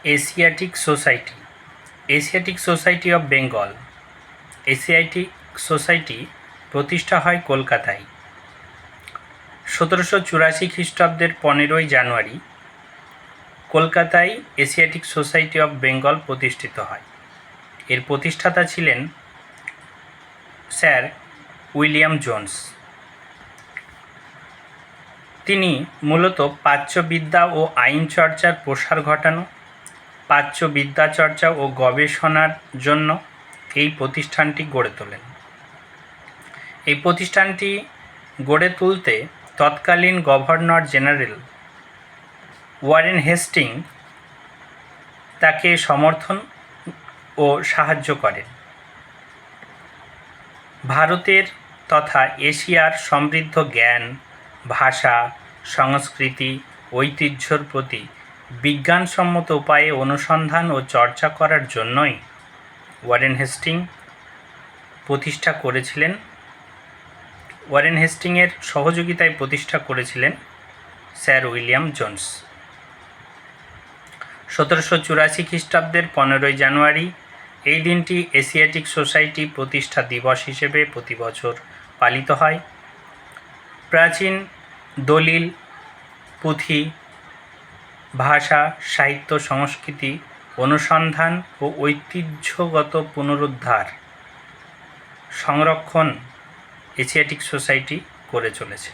Asiatic society, Asiatic society of Bengal, Asiatic society প্রতিষ্ঠা হয় কলকাতায় 1784 খ্রিস্টাব্দের 15ই জানুয়ারি কলকাতায় এশিয়াটিক সোসাইটি অফ বেঙ্গল প্রতিষ্ঠিত হয়। এর প্রতিষ্ঠাতা ছিলেন স্যার উইলিয়াম জোন্স। তিনি মূলত প্রাচ্যবিদ্যা ও আইন চর্চার প্রসার ঘটানো, প্রাচ্যবিদ্যা চর্চা ও গবেষণার জন্য এই প্রতিষ্ঠানটি গড়ে তোলেন। এই প্রতিষ্ঠানটি গড়ে তুলতে তৎকালীন গভর্নর জেনারেল ওয়ারেন হেস্টিং তাকে সমর্থন ও সাহায্য করেন। ভারতের তথা এশিয়ার সমৃদ্ধ জ্ঞান, ভাষা, সংস্কৃতি, ঐতিহ্যর প্রতি বিজ্ঞানসম্মত উপায়ে অনুসন্ধান ও চর্চা করার জন্যই ওয়ারেন হেস্টিং প্রতিষ্ঠা করেছিলেন। ওয়ারেন হেস্টিংয়ের সহযোগিতায় প্রতিষ্ঠা করেছিলেন স্যার উইলিয়াম জোন্স। 1784 খ্রিস্টাব্দের 15ই জানুয়ারি এই দিনটি এশিয়াটিক সোসাইটি প্রতিষ্ঠা দিবস হিসেবে প্রতি বছর পালিত হয়। প্রাচীন দলিল, পুঁথি, ভাষা, সাহিত্য, সংস্কৃতি, অনুসন্ধান ও ঐতিহ্যগত পুনরুদ্ধার, সংরক্ষণ এশিয়াটিক সোসাইটি করে চলেছে।